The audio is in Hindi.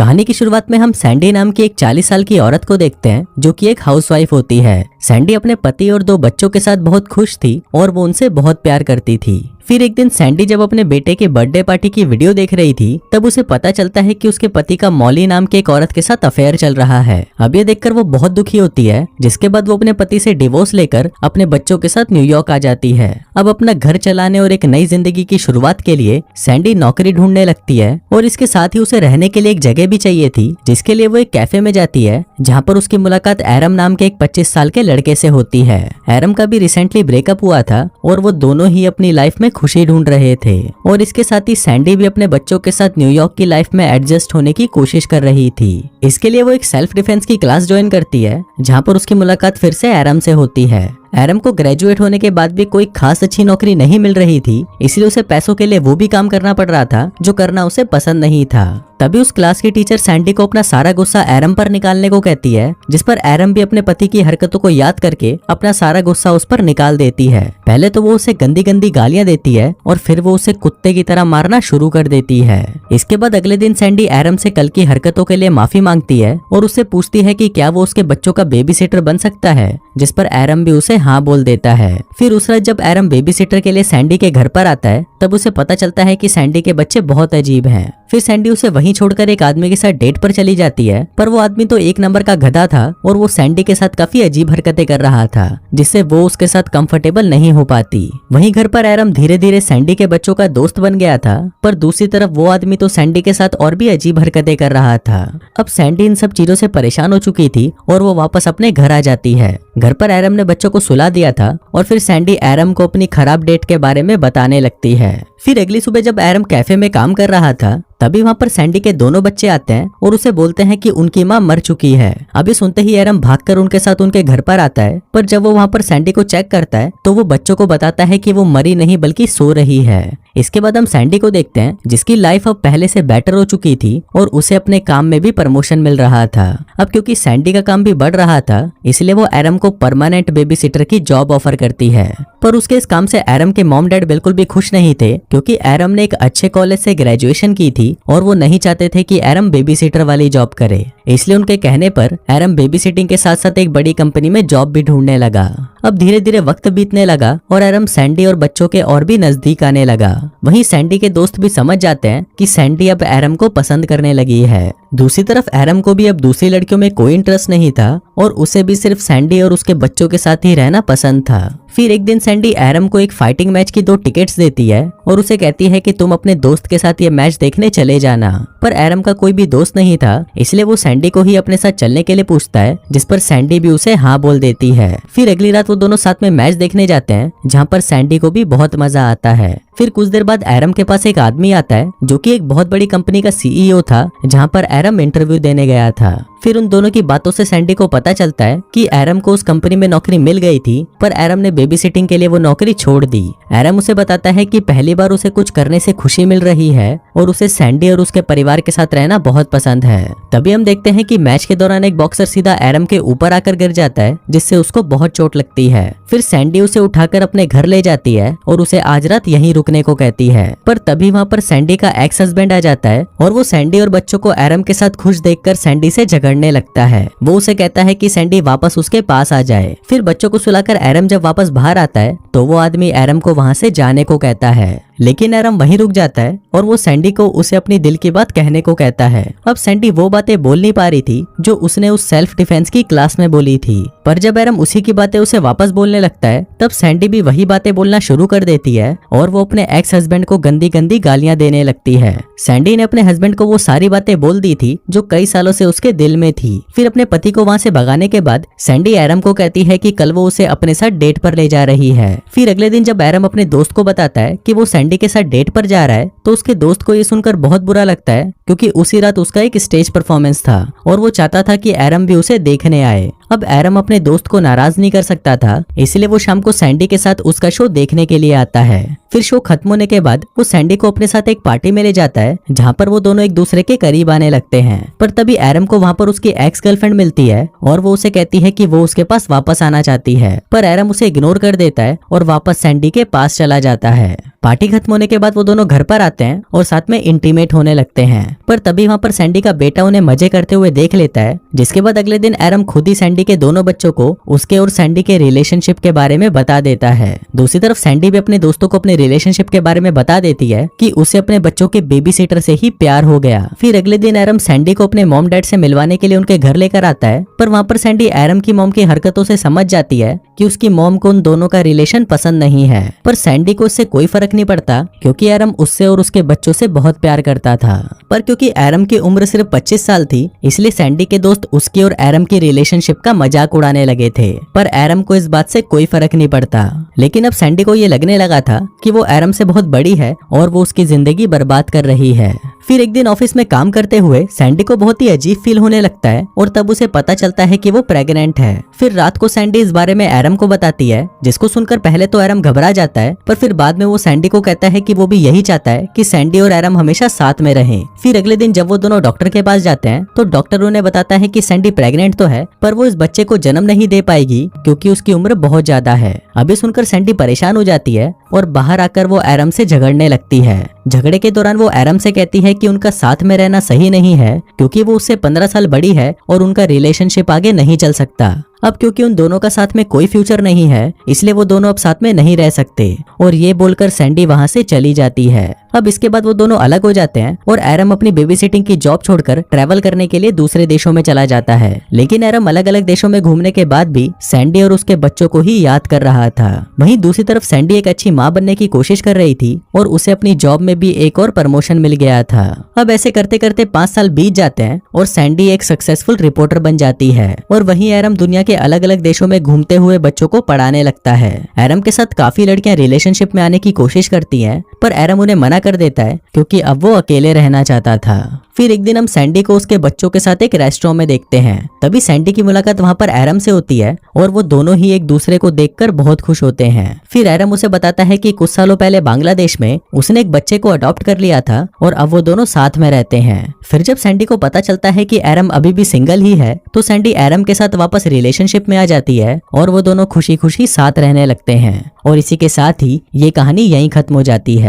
कहानी की शुरुआत में हम सैंडी नाम की एक 40 साल की औरत को देखते हैं जो कि एक हाउसवाइफ होती है। सैंडी अपने पति और 2 बच्चों के साथ बहुत खुश थी और वो उनसे बहुत प्यार करती थी। फिर एक दिन सैंडी जब अपने बेटे के बर्थडे पार्टी की वीडियो देख रही थी तब उसे पता चलता है कि उसके पति का मॉली नाम के एक औरत के साथ अफेयर चल रहा है। अब ये देखकर वो बहुत दुखी होती है, जिसके बाद वो अपने पति से डिवोर्स लेकर अपने बच्चों के साथ न्यूयॉर्क आ जाती है। अब अपना घर चलाने और एक नई जिंदगी की शुरुआत के लिए सैंडी नौकरी ढूंढने लगती है और इसके साथ ही उसे रहने के लिए एक जगह भी चाहिए थी, जिसके लिए वो एक कैफे में जाती है जहाँ पर उसकी मुलाकात एरम नाम के एक 25 साल के लड़के से होती है। एरम का भी रिसेंटली ब्रेकअप हुआ था और वो दोनों ही अपनी लाइफ में खुशी ढूंढ रहे थे और इसके साथ ही सैंडी भी अपने बच्चों के साथ न्यूयॉर्क की लाइफ में एडजस्ट होने की कोशिश कर रही थी। इसके लिए वो एक सेल्फ डिफेंस की क्लास ज्वाइन करती है जहाँ पर उसकी मुलाकात फिर से एरम से होती है। एरम को ग्रेजुएट होने के बाद भी कोई खास अच्छी नौकरी नहीं मिल रही थी, इसलिए उसे पैसों के लिए वो भी काम करना पड़ रहा था जो करना उसे पसंद नहीं था। तभी उस क्लास की टीचर सैंडी को अपना सारा गुस्सा एरम पर निकालने को कहती है, जिस पर एरम भी अपने पति की हरकतों को याद करके अपना सारा गुस्सा उस पर निकाल देती है। पहले तो वो उसे गंदी गंदी गालियां देती है और फिर वो उसे कुत्ते की तरह मारना शुरू कर देती है। इसके बाद अगले दिन सैंडी एरम से कल की हरकतों के लिए माफी मांगती है और उससे पूछती है कि क्या वो उसके बच्चों का बेबी सिटर बन सकता है, जिस पर एरम भी उसे हाँ बोल देता है। फिर उस रात जब एरम बेबी सिटर के लिए सैंडी के घर पर आता है तब उसे पता चलता है कि सैंडी के बच्चे बहुत अजीब हैं। फिर सैंडी उसे वहीं छोड़कर एक आदमी के साथ डेट पर चली जाती है, पर वो आदमी तो 1 नंबर का गधा था और वो सैंडी के साथ काफी अजीब हरकतें कर रहा था, जिससे वो उसके साथ कंफर्टेबल नहीं हो पाती। वहीं घर पर एरम धीरे धीरे सैंडी के बच्चों का दोस्त बन गया था, पर दूसरी तरफ वो आदमी तो सैंडी के साथ और भी अजीब हरकतें कर रहा था। अब सैंडी इन सब चीजों से परेशान हो चुकी थी और वो वापस अपने घर आ जाती है। घर पर एरम ने बच्चों को सुला दिया था और फिर सैंडी एरम को अपनी खराब डेट के बारे में बताने लगती है। फिर अगली सुबह जब एरम कैफे में काम कर रहा था तभी वहाँ पर सैंडी के दोनों बच्चे आते हैं और उसे बोलते हैं कि उनकी माँ मर चुकी है। अभी सुनते ही एरम भागकर उनके साथ उनके घर पर आता है, पर जब वो वहाँ पर सैंडी को चेक करता है तो वो बच्चों को बताता है कि वो मरी नहीं बल्कि सो रही है। इसके बाद हम सैंडी को देखते हैं जिसकी लाइफ अब पहले से बेटर हो चुकी थी और उसे अपने काम में भी प्रमोशन मिल रहा था। अब क्योंकि सैंडी का काम भी बढ़ रहा था इसलिए वो एरम को परमानेंट बेबी सिटर की जॉब ऑफर करती है, पर उसके इस काम से एरम के मॉम डैड बिल्कुल भी खुश नहीं थे, क्योंकि एरम ने एक अच्छे कॉलेज से ग्रेजुएशन की थी और वो नहीं चाहते थे कि एरम बेबी सिटर वाली जॉब करे। इसलिए उनके कहने पर एरम बेबी सिटिंग के साथ साथ एक बड़ी कंपनी में जॉब भी ढूंढने लगा। अब धीरे धीरे वक्त बीतने लगा और एरम सैंडी और बच्चों के और भी नजदीक आने लगा। वहीं सैंडी के दोस्त भी समझ जाते हैं कि सैंडी अब एरम को पसंद करने लगी है। दूसरी तरफ एरम को भी अब दूसरी लड़कियों में कोई इंटरेस्ट नहीं था और उसे भी सिर्फ सैंडी और उसके बच्चों के साथ ही रहना पसंद था। फिर एक दिन सैंडी एरम को एक फाइटिंग मैच की 2 टिकट्स देती है और उसे कहती है कि तुम अपने दोस्त के साथ ये मैच देखने चले जाना, पर एरम का कोई भी दोस्त नहीं था इसलिए वो सैंडी को ही अपने साथ चलने के लिए पूछता है, जिस पर सैंडी भी उसे हाँ बोल देती है। फिर अगली रात वो दोनों साथ में मैच देखने जाते हैं जहाँ पर सैंडी को भी बहुत मजा आता है। फिर कुछ देर बाद एरम के पास एक आदमी आता है जो कि एक बहुत बड़ी कंपनी का सीईओ था, जहाँ पर एरम इंटरव्यू देने गया था। फिर उन दोनों की बातों से सैंडी को पता चलता है कि एरम को उस कंपनी में नौकरी मिल गई थी, पर एरम ने बेबी सिटिंग के लिए वो नौकरी छोड़ दी। एरम उसे बताता है कि पहली बार उसे कुछ करने से खुशी मिल रही है और उसे सैंडी और उसके परिवार के साथ रहना बहुत पसंद है। तभी हम देखते हैं कि मैच के दौरान एक बॉक्सर सीधा एरम के ऊपर आकर गिर जाता है, जिससे उसको बहुत चोट लगती है। फिर सैंडी उसे उठाकर अपने घर ले जाती है और उसे आज रात यहीं रुकने को कहती है, पर तभी वहाँ पर सैंडी का एक्स हस्बैंड आ जाता है और वो सैंडी और बच्चों को एरम के साथ खुश देखकर सैंडी से झगड़ने लगता है। वो उसे कहता है कि सैंडी वापस उसके पास आ जाए। फिर बच्चों को सुलाकर एरम जब वापस बाहर आता है तो वो आदमी एरम को वहाँ से जाने को कहता है, लेकिन एरम वहीं रुक जाता है और वो सैंडी को उसे अपनी दिल की बात कहने को कहता है। अब सैंडी वो बातें बोल नहीं पा रही थी जो उसने उस सेल्फ डिफेंस की क्लास में बोली थी, पर जब एरम उसी की बातें उसे वापस बोलने लगता है तब सैंडी भी वही बातें बोलना शुरू कर देती है और वो अपने एक्स हस्बैंड को गंदी गंदी गालियां देने लगती है। सैंडी ने अपने हस्बैंड को वो सारी बातें बोल दी थी जो कई सालों से उसके दिल में थी। फिर अपने पति को वहाँ से भगाने के बाद सैंडी एरम को कहती है कि कल वो उसे अपने साथ डेट पर ले जा रही है। फिर अगले दिन जब एरम अपने दोस्त को बताता है कि वो सैंडी के साथ डेट पर जा रहा है तो उसके दोस्त को ये सुनकर बहुत बुरा लगता है, क्योंकि उसी रात उसका एक स्टेज परफॉर्मेंस था और वो चाहता था कि एरम भी उसे देखने आए। अब एरम अपने दोस्त को नाराज नहीं कर सकता था, इसलिए वो शाम को सैंडी के साथ उसका शो देखने के लिए आता है। फिर शो खत्म होने के बाद वो सैंडी को अपने साथ एक पार्टी में ले जाता है जहाँ पर वो दोनों एक दूसरे के करीब आने लगते हैं, पर तभी एरम को वहाँ पर उसकी एक्स गर्लफ्रेंड मिलती है और वो उसे कहती है कि वो उसके पास वापस आना चाहती है, पर एरम उसे इग्नोर कर देता है और वापस सैंडी के पास चला जाता है। पार्टी खत्म होने के बाद वो दोनों घर पर आते हैं और साथ में इंटीमेट होने लगते हैं, पर तभी वहाँ पर सैंडी का बेटा उन्हें मजे करते हुए देख लेता है, जिसके बाद अगले दिन एरम खुद ही सैंडी के दोनों बच्चों को उसके और सैंडी के रिलेशनशिप के बारे में बता देता है। दूसरी तरफ सैंडी भी अपने दोस्तों को अपने रिलेशनशिप के बारे में बता देती है कि उसे अपने बच्चों के बेबी सीटर से ही प्यार हो गया। फिर अगले दिन एरम सैंडी को अपने मॉम डैड से मिलवाने के लिए उनके घर लेकर आता है, पर वहाँ पर सैंडी एरम की मॉम की हरकतों से समझ जाती है कि उसकी मॉम को उन दोनों का रिलेशन पसंद नहीं है। पर सैंडी को इससे कोई फर्क नहीं पड़ता क्योंकि एरम उससे और उसके बच्चों से बहुत प्यार करता था। पर क्योंकि एरम की उम्र सिर्फ 25 साल थी, इसलिए सैंडी के दोस्त उसकी और एरम की रिलेशनशिप का मजाक उड़ाने लगे थे, पर एरम को इस बात से कोई फर्क नहीं पड़ता। लेकिन अब सैंडी को ये लगने लगा था कि वो एरम से बहुत बड़ी है और वो उसकी जिंदगी बर्बाद कर रही है। फिर एक दिन ऑफिस में काम करते हुए सैंडी को बहुत ही अजीब फील होने लगता है और तब उसे पता चलता है कि वो प्रेग्नेंट है। फिर रात को सैंडी इस बारे में एरम को बताती है, जिसको सुनकर पहले तो एरम घबरा जाता है, पर फिर बाद में वो सैंडी को कहता है कि वो भी यही चाहता है कि सैंडी और एरम हमेशा साथ में रहें। फिर अगले दिन जब वो दोनों डॉक्टर के पास जाते हैं तो डॉक्टर उन्हें बताता है कि सैंडी प्रेग्नेंट तो है, पर वो इस बच्चे को जन्म नहीं दे पाएगी क्योंकि उसकी उम्र बहुत ज्यादा है। अभी सुनकर सैंडी परेशान हो जाती है और बाहर आकर वो एरम से झगड़ने लगती है। झगड़े के दौरान वो एरम से कहती है कि उनका साथ में रहना सही नहीं है क्योंकि वो उससे 15 साल बड़ी है और उनका रिलेशनशिप आगे नहीं चल सकता। अब क्योंकि उन दोनों का साथ में कोई फ्यूचर नहीं है, इसलिए वो दोनों अब साथ में नहीं रह सकते और ये बोलकर सैंडी वहाँ से चली जाती है। अब इसके बाद वो दोनों अलग हो जाते हैं और एरम अपनी बेबी सिटिंग की जॉब छोड़कर ट्रैवल करने के लिए दूसरे देशों में चला जाता है। लेकिन एरम अलग अलग देशों में घूमने के बाद भी सैंडी और उसके बच्चों को ही याद कर रहा था। वहीं दूसरी तरफ सैंडी एक अच्छी माँ बनने की कोशिश कर रही थी और उसे अपनी जॉब में भी एक और प्रमोशन मिल गया था। अब ऐसे करते करते 5 साल बीत जाते हैं और सैंडी एक सक्सेसफुल रिपोर्टर बन जाती है और वहीं एरम दुनिया के अलग अलग देशों में घूमते हुए बच्चों को पढ़ाने लगता है। एरम के साथ काफी लड़कियां रिलेशनशिप में आने की कोशिश करती हैं, पर एरम उन्हें मना कर देता है क्योंकि अब वो अकेले रहना चाहता था। फिर एक दिन हम सैंडी को उसके बच्चों के साथ एक रेस्टोरेंट में देखते हैं। तभी सैंडी की मुलाकात वहाँ पर एरम से होती है और वो दोनों ही एक दूसरे को देखकर बहुत खुश होते हैं। फिर एरम उसे बताता है कि कुछ सालों पहले बांग्लादेश में उसने एक बच्चे को अडॉप्ट कर लिया था और अब वो दोनों साथ में रहते हैं। फिर जब सैंडी को पता चलता है कि एरम अभी भी सिंगल ही है, तो सैंडी एरम के साथ वापस रिलेशनशिप में आ जाती है और वो दोनों खुशी खुशी साथ रहने लगते हैं। और इसी के साथ ही ये कहानी यहीं खत्म हो जाती है।